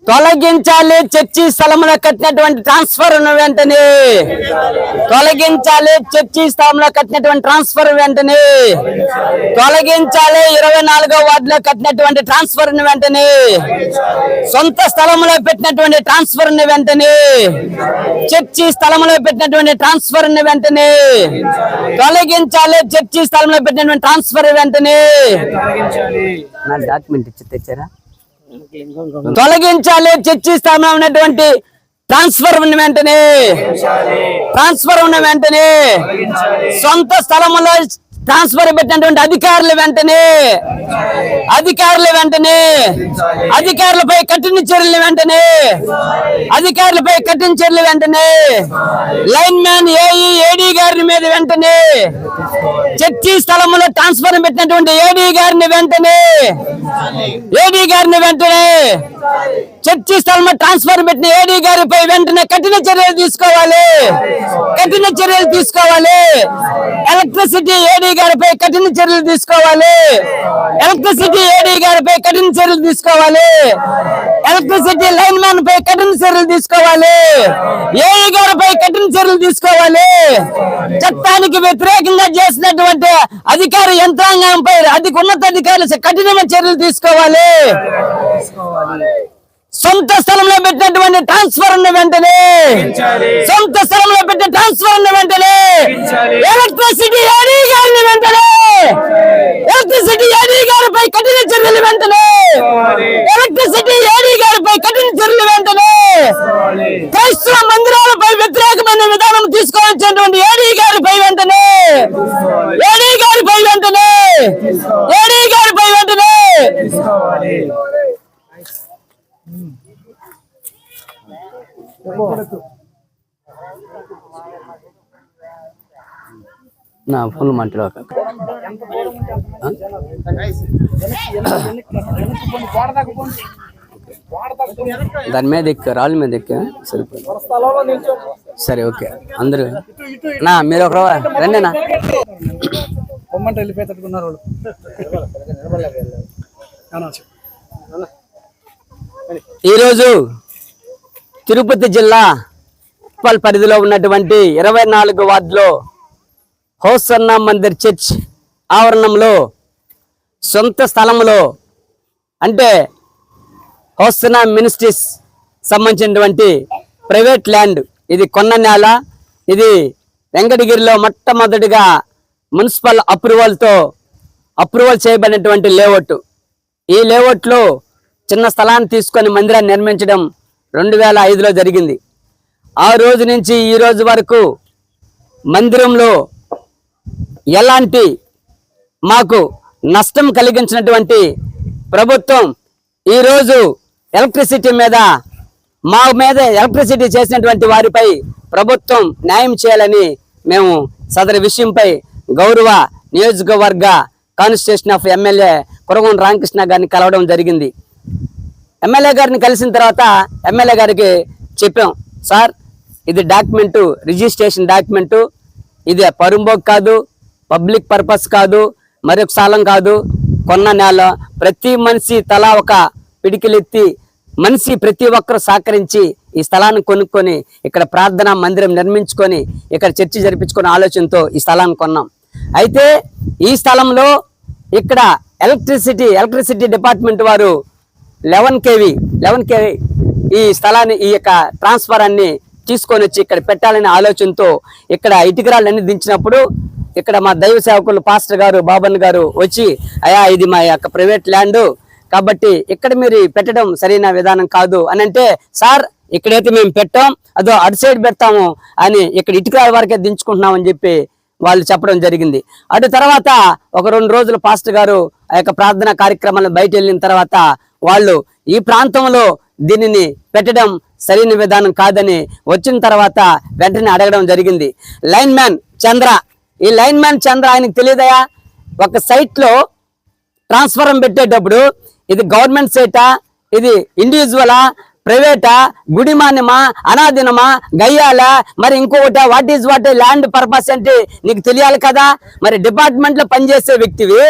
తొలగించాలి చర్చి స్థలంలో కట్టినటువంటి ట్రాన్స్ఫర్ వెంటనే తొలగించాలి చర్చి స్థలంలో కట్టినటువంటి ట్రాన్స్ఫర్ వెంటనే తొలగించాలి 24వ వార్డులో కట్టినటువంటి ట్రాన్స్ఫర్ వెంటనే సొంత స్థలంలో పెట్టినటువంటి ట్రాన్స్ఫర్ వెంటనే చర్చి స్థలంలో పెట్టినటువంటి ట్రాన్స్ఫర్ వెంటనే తొలగించాలి చర్చి స్థలంలో పెట్టినటువంటి ట్రాన్స్ఫర్ వెంటనే నా డాక్యుమెంట్ ఇచ్చి తెచ్చారా తొలగించాలి చర్చి స్థానంలో ఉన్నటువంటి ట్రాన్స్ఫర్ ఉన్న వెంటనే సొంత స్థలంలో ట్రాన్స్ఫర్ పెట్టినటువంటి అధికారులపై కఠిన చర్యలు వెంటనే లైన్ మ్యాన్ ఏడీ గారి మీద వెంటనే చర్చి స్థలంలో ట్రాన్స్ఫర్ పెట్టినటువంటి ఏడీ గారిని వెంటనే చర్చి స్థలంలో ట్రాన్స్ఫర్ పెట్టిన ఏడీ గారిపై వెంటనే కఠిన చర్యలు తీసుకోవాలి ఎలక్ట్రిసిటీ ఏడీ గారిపై కఠిన చర్యలు తీసుకోవాలి ఎలక్ట్రిసిటీ లైన్ మ్యాన్ పై కఠిన చర్యలు తీసుకోవాలి ఏఈ గారిపై కఠిన చర్యలు తీసుకోవాలి చట్టానికి వ్యతిరేకంగా చేసినటువంటి అధికార యంత్రాంగంపై ఉన్నతాధికారులు కఠినమైన చర్యలు తీసుకోవాలి సొంత స్థలంలో పెట్టినటువంటి ట్రాన్స్ఫర్ వెంటనే ఎలక్ట్రిసిటీ ఏడీ గారిపై కఠిన చర్యలు వెంటనే క్రైస్తవ మందిరాలపై వ్యతిరేకమైన విధానం తీసుకోవాల్సినటువంటి ఏడీ గారిపై వెంటనే నా ఫుల్ మాట్లాడ దాని మీద ఎక్క రాళ్ళ మీద ఎక్క సరిపోయింది సరే ఓకే అందరూ నా మీరు ఒక రండినా ఈరోజు తిరుపతి జిల్లా ఉప్పల్ పరిధిలో ఉన్నటువంటి 24వ వార్డులో హోసన్నా మందిర్ చర్చ్ ఆవరణంలో సొంత స్థలంలో అంటే హోసన్నా మినిస్ట్రీస్ సంబంధించినటువంటి ప్రైవేట్ ల్యాండ్ ఇది కొన్న నేల ఇది వెంకటగిరిలో మొట్టమొదటిగా మున్సిపల్ అప్రూవల్ చేయబడినటువంటి లేఅవుట్ ఈ లేఅవుట్లో చిన్న స్థలాన్ని తీసుకొని మందిరాన్ని నిర్మించడం 2005లో జరిగింది ఆ రోజు నుంచి ఈ రోజు వరకు మందిరంలో ఎలాంటి మాకు నష్టం కలిగించినటువంటి ప్రభుత్వం ఈరోజు ఎలక్ట్రిసిటీ మీద ఎలక్ట్రిసిటీ చేసినటువంటి వారిపై ప్రభుత్వం న్యాయం చేయాలని మేము సదరు విషయంపై గౌరవ నియోజకవర్గ కాన్స్టిట్యూషన్ ఆఫ్ ఎమ్మెల్యే కురగొండ రామకృష్ణ గారిని కలవడం జరిగింది. ఎమ్మెల్యే గారిని కలిసిన తర్వాత ఎమ్మెల్యే గారికి చెప్పాం, సార్ ఇది డాక్యుమెంటు రిజిస్ట్రేషన్ డాక్యుమెంటు, ఇది పరుంబోక్ కాదు, పబ్లిక్ పర్పస్ కాదు, మరొక స్థలం కాదు, కొన్న నేల. ప్రతి మనిషి తలా ఒక పిడికిలెత్తి మనిషి ప్రతి ఒక్కరు సహకరించి ఈ స్థలాన్ని కొనుక్కొని ఇక్కడ ప్రార్థనా మందిరం నిర్మించుకొని ఇక్కడ చర్చి జరిపించుకునే ఆలోచనతో ఈ స్థలాన్ని కొన్నాం. అయితే ఈ స్థలంలో ఇక్కడ ఎలక్ట్రిసిటీ డిపార్ట్మెంట్ వారు 11 kV ఈ స్థలాన్ని ఈ యొక్క ట్రాన్స్ఫారాన్ని తీసుకొని వచ్చి ఇక్కడ పెట్టాలనే ఆలోచనతో ఇక్కడ ఇటుకరాళ్ళన్నీ దించినప్పుడు ఇక్కడ మా దైవ సేవకులు పాస్టర్ గారు బాబన్ గారు వచ్చి, అయ్యా ఇది మా యొక్క ప్రైవేట్ ల్యాండ్ కాబట్టి ఇక్కడ మీరు పెట్టడం సరైన విధానం కాదు అని అంటే, సార్ ఇక్కడైతే మేము పెట్టాం, అదో అటు సైడ్ పెడతాము అని ఇక్కడ ఇటుకరాళ్ళ వరకే దించుకుంటున్నామని చెప్పి వాళ్ళు చెప్పడం జరిగింది. అటు తర్వాత ఒక 2 రోజులు పాస్టర్ గారు ఆ యొక్క ప్రార్థనా కార్యక్రమాలను బయట వెళ్ళిన తర్వాత వాళ్ళు ఈ ప్రాంతంలో దీనిని పెట్టడం సరైన విధానం కాదని వచ్చిన తర్వాత వెంటనే అడగడం జరిగింది. లైన్ మ్యాన్ చంద్ర ఆయనకు తెలియదయా, ఒక సైట్లో ట్రాన్స్ఫారం పెట్టేటప్పుడు ఇది గవర్నమెంట్ సైటా, ఇది ఇండివిజువలా, ప్రైవేటా, గుడిమాన్యమా, అనాదినమా, గయ్యాలా, మరి ఇంకొకట వాట్ ల్యాండ్ పర్పస్ అంటే నీకు తెలియాలి కదా. మరి డిపార్ట్మెంట్ లో పనిచేసే వ్యక్తివి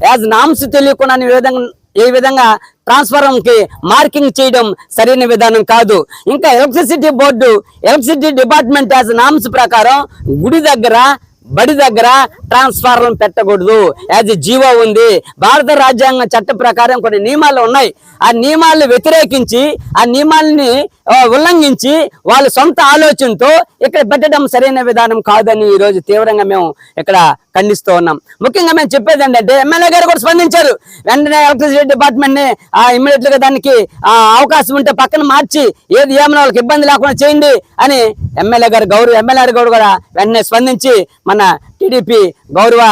యాజ్ నామ్స్ తెలియకుండా ఈ విధంగా ఈ విధంగా ట్రాన్స్ఫార్మర్ కి మార్కింగ్ చేయడం సరైన విధానం కాదు. ఇంకా electricity board, electricity department as norms ప్రకారం గుడి దగ్గర, బడి దగ్గర ట్రాన్స్ఫార్మర్ పెట్టకూడదు. యాజ్ జీవో ఉంది. భారత రాజ్యాంగ చట్ట ప్రకారం కొన్ని నియమాలు ఉన్నాయి. ఆ నియమాలను వ్యతిరేకించి, ఆ నియమాలని ఉల్లంఘించి వాళ్ళ సొంత ఆలోచనతో ఇక్కడ పెట్టడం సరైన విధానం కాదని ఈ రోజు తీవ్రంగా మేము ఇక్కడ ఖండిస్తూ ఉన్నాం. ముఖ్యంగా మేము చెప్పేది ఏంటంటే, ఎమ్మెల్యే గారు కూడా స్పందించారు. వెంటనే ఎలక్ట్రిసిటీ డిపార్ట్మెంట్ ని ఇమ్మీడియట్ గా దానికి అవకాశం ఉంటే పక్కన మార్చి ఏది ఏమైనా వాళ్ళకి ఇబ్బంది లేకుండా చేయండి అని ఎమ్మెల్యే గారు కూడా వెంటనే స్పందించి మన టీడీపీ గౌరవ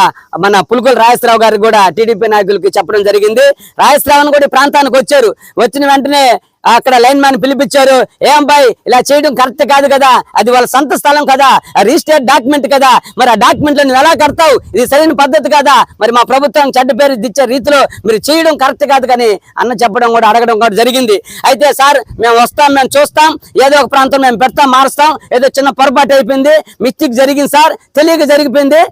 మన పులుకుల రాజేశ్వరరావు గారు కూడా టీడీపీ నాయకులకి చెప్పడం జరిగింది. రాజేశ్వరరావు కూడా ప్రాంతానికి వచ్చారు. వచ్చిన వెంటనే అక్కడ లైన్ మ్యాన్ పిలిపించారు. ఏం బాయ్, ఇలా చేయడం కరెక్ట్ కాదు కదా, అది వాళ్ళ సొంత స్థలం కదా, రిజిస్టర్డ్ డాక్యుమెంట్ కదా, మరి ఆ డాక్యుమెంట్ లో నువ్వు ఎలా కడతావు, ఇది సరైన పద్ధతి కదా, మరి మా ప్రభుత్వం చెడ్డ పేరు ఇచ్చే రీతిలో మీరు చేయడం కరెక్ట్ కాదు కానీ అన్న చెప్పడం కూడా, అడగడం కూడా జరిగింది. అయితే సార్ మేము వస్తాం, మేము చూస్తాం, ఏదో ఒక ప్రాంతం మేము పెడతాం, మారుస్తాం, ఏదో చిన్న పొరపాటు అయిపోయింది, మిస్టేక్ జరిగింది సార్, తెలియక జరిగిపోయింది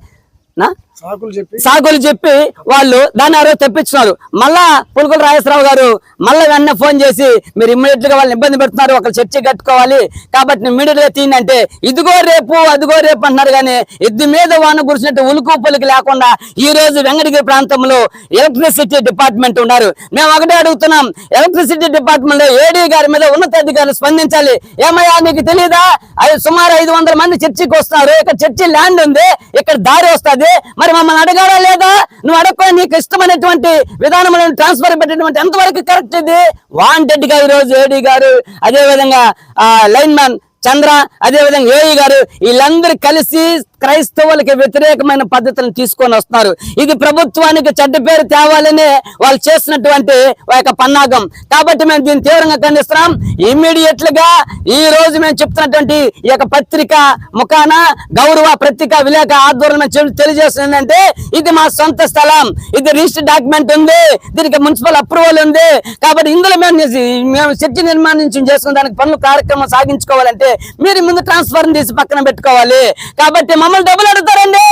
సాకులు చెప్పి వాళ్ళు దాన్ని ఆ రోజు తెప్పించున్నారు. మళ్ళా పులుకుల రాజేశ్వరరావు గారు మళ్ళీ వెంటనే ఫోన్ చేసి మీరు ఇమ్మీడియట్ గా వాళ్ళని ఇబ్బంది పెడుతున్నారు, ఒకరు చర్చ కట్టుకోవాలి కాబట్టి ఇమ్మీడియట్ గా తీయండి, ఇదిగో రేపు అదిగో రేపు అంటున్నారు. కానీ ఎద్దు మీద వాన కురిసినట్టు ఉలుకు పలుకు లేకుండా ఈ రోజు వెంకటగిరి ప్రాంతంలో ఎలక్ట్రిసిటీ డిపార్ట్మెంట్ ఉన్నారు. మేము ఒకటే అడుగుతున్నాం, ఎలక్ట్రిసిటీ డిపార్ట్మెంట్ లో ఏడీ గారి మీద ఉన్నతాధికారులు స్పందించాలి. ఏమయ్యా నీకు తెలియదా, సుమారు 500 మంది చర్చికి వస్తున్నారు, ఇక్కడ చర్చి ల్యాండ్ ఉంది, ఇక్కడ దారి వస్తుంది, మరి మమ్మల్ని అడగాలా లేదా? నువ్వు అడగకుండా నీకు ఇష్టమైనటువంటి విధానంలో ట్రాన్స్ఫర్ పెట్టినటువంటి ఎంతవరకు కరెక్ట్? ఇది వాంటెడ్ గా ఈ రోజు ఏడీ గారు, అదే విధంగా లైన్ మ్యాన్ చంద్ర, అదే విధంగా ఏఈ గారు వీళ్ళందరూ కలిసి క్రైస్తవులకి వ్యతిరేకమైన పద్ధతులను తీసుకొని వస్తున్నారు. ఇది ప్రభుత్వానికి చెడ్డ పేరు తేవాలని వాళ్ళు చేసినటువంటి పన్నాగం. కాబట్టి మేము దీన్ని తీవ్రంగా ఖండిస్తున్నాం. ఇమ్మీడియట్ గా ఈ రోజు మేము చెప్తున్నటువంటి ఈ యొక్క పత్రిక ముఖాన గౌరవ పత్రికా విలేక ఆధ్వర్యంలో తెలియజేస్తుందంటే, ఇది మా సొంత స్థలం, ఇది రిజిస్టర్ డాక్యుమెంట్ ఉంది, దీనికి మున్సిపల్ అప్రూవల్ ఉంది, కాబట్టి ఇందులో మేము చర్చి నిర్మాణం చేసుకుని దానికి పనులు కార్యక్రమం సాగించుకోవాలంటే మీరు ముందు ట్రాన్స్ఫర్ తీసి పక్కన పెట్టుకోవాలి. కాబట్టి మమ్మల్ని డబ్బులు అడుగుతారండి,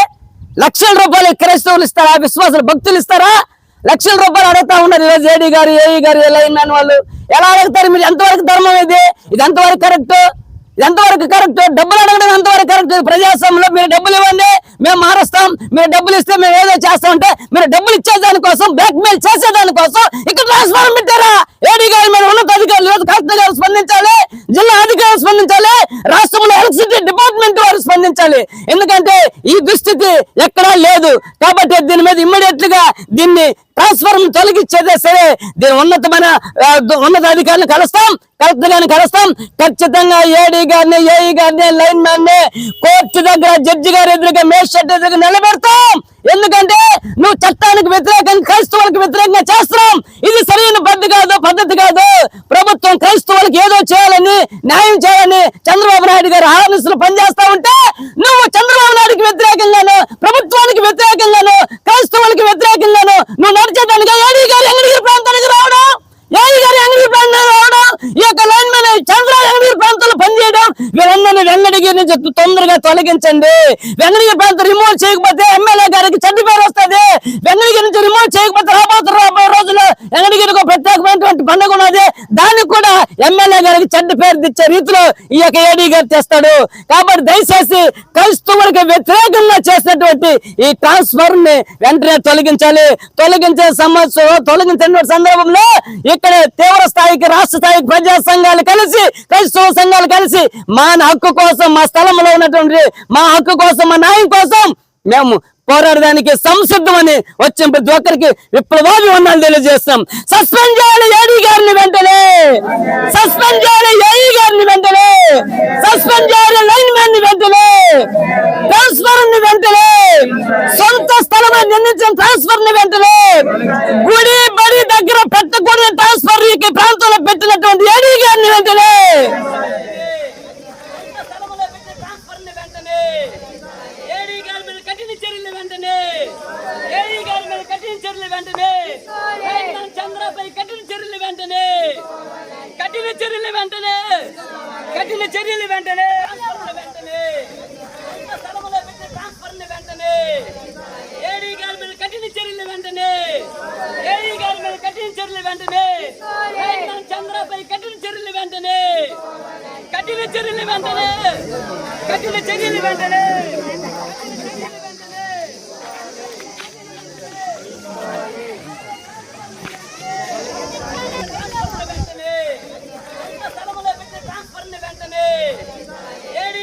లక్షల రూపాయలు క్రైస్తవులు ఇస్తారా, విశ్వాసులు భక్తులు ఇస్తారా? లక్షల రూపాయలు అడుగుతా ఉన్నారు ఈరోజు ఏడీ గారు, ఏఈ గారు, లైన్ మ్యాన్ వాళ్ళు. ఎలా అడుగుతారు? మీరు ఎంతవరకు ధర్మం ఇది ఎంతవరకు కరెక్ట్? డబ్బులు అడగడం ఎంతవరకు కరెక్ట్? ప్రజాస్వామ్యంలో మీరు డబ్బులు ఇవ్వండి, మేము మారుస్తాం, మీరు డబ్బులు ఇస్తే మేము ఏదో చేస్తామంటే మీరు డబ్బులు ఇచ్చేదానికోసం, బ్లాక్ మెయిల్ చేసేదానికోసం ఇక్కడ ట్రాన్స్ఫార్మర్ పెట్టారా? ఏడీ గారి మీద ఉన్నతాధికారులు కలెక్టర్ గారు స్పందించాలి, జిల్లా అధికారులు స్పందించాలి, రాష్ట్రంలో ఎలక్ట్రిసిటీ డిపార్ట్మెంట్ వారు స్పందించాలి. ఎందుకంటే ఈ దుస్థితి ఎక్కడా లేదు. కాబట్టి దీని మీద ఇమ్మీడియట్ గా దీన్ని ట్రాన్స్ఫార్మర్ తొలగించేదే సరే, దీని ఉన్నత అధికారులను కలుస్తాం, కలెక్టర్ గారిని కలుస్తాం, ఖచ్చితంగా ఏడీ గారిని, ఏఈ గారిని, లైన్ మ్యాన్ ని కోర్టు దగ్గర, జడ్జి గారి ఎదురుగా, మేజిస్ట్రేట్ ఎదురుగా నిలబెడతాం. ఎందుకంటే నువ్వు చట్టానికి వ్యతిరేకంగా, క్రైస్తవులకు వ్యతిరేకంగా చేస్తున్నాం. ఇది సరైన పద్ధతి కాదు. ప్రభుత్వం క్రైస్తవులకు ఏదో చేయాలని, న్యాయం చేయాలని చంద్రబాబు నాయుడు గారు ఆఫీసులో పనిచేస్తా ఉంటే నువ్వు చంద్రబాబు నాయుడుకి వ్యతిరేకంగాను, ప్రభుత్వానికి వ్యతిరేకంగాను, క్రైస్తవులకు వ్యతిరేకంగాను నువ్వు నడిచేదానిగా ఏడీ గారు వెంకటగిరి ప్రాంతానికి రావడం, ఈ యొక్క లైన్ మ్యాన్ చంద్ర వెంకటగిరి ప్రాంతంలో పనిచేయడం, వీరందరినీ వెంకటగిరి నుంచి తొందరగా తొలగించండి. వెంకటగిరి ప్రాంతం రిమూవ్ చేయకపోతే ఎమ్మెల్యే గారికి చెడ్డ పేరు వస్తుంది. వెంకటగిరి నుంచి రిమూవ్ చేయకపోతే రాబోయే రోజుల్లో వెంకటగిరికి ప్రత్యేకమైనటువంటి పండుగ ఉన్నది, దానికి కూడా ఎమ్మెల్యే గారికి చెడ్డ పేరు తెచ్చే రీతిలో ఈ యొక్క ఏడీ గారు చేస్తాడు. కాబట్టి దయచేసి క్రైస్తవులకు వ్యతిరేకంగా చేసినటువంటి ఈ ట్రాన్స్ఫర్ ని వెంటనే తొలగించిన సందర్భంలో ఇక్కడ తీవ్ర స్థాయికి, రాష్ట్ర స్థాయికి ప్రజా సంఘాలు కలిసి, క్రైస్తవ సంఘాలు కలిసి మా హక్కు కోసం, మా స్థలంలో ఉన్నటువంటి మా హక్కు కోసం, మా న్యాయం కోసం మేము పోరాడడానికి సంసిద్ధమని వచ్చిన ప్రతి ఒక్కరికి విప్లవాభివందనాలు తెలియజేస్తాం. సస్పెండ్ చేయాలి ఏడీ గారిని వెంటనే, సస్పెండ్ చేయాలి ఏఈ గారిని వెంటనే, సస్పెండ్ చేయాలి లైన్ మ్యాన్ ని వెంటనే, ట్రాన్స్ఫర్ ని వెంటనే, సొంత స్థలం నిర్ణయించిన ట్రాన్స్ఫర్ ని వెంటనే, గుడి బడి దగ్గర పెట్టకూడని ట్రాన్స్ఫర్ ఈ ప్రాంతంలో పెట్టినటువంటి ఏడీ గారిని వెంటనే, చంద్రపై కఠిన చర్యలు వెంటనే, స్థలంలో పెట్టిన ట్రాన్స్ఫర్ ని వెంటనే, ఏడీ గారి మీద కఠిన చర్యలు వెంటనే, ఏడీ గారి మీద కఠిన చర్యలు కఠిన చర్యలు వెంటనే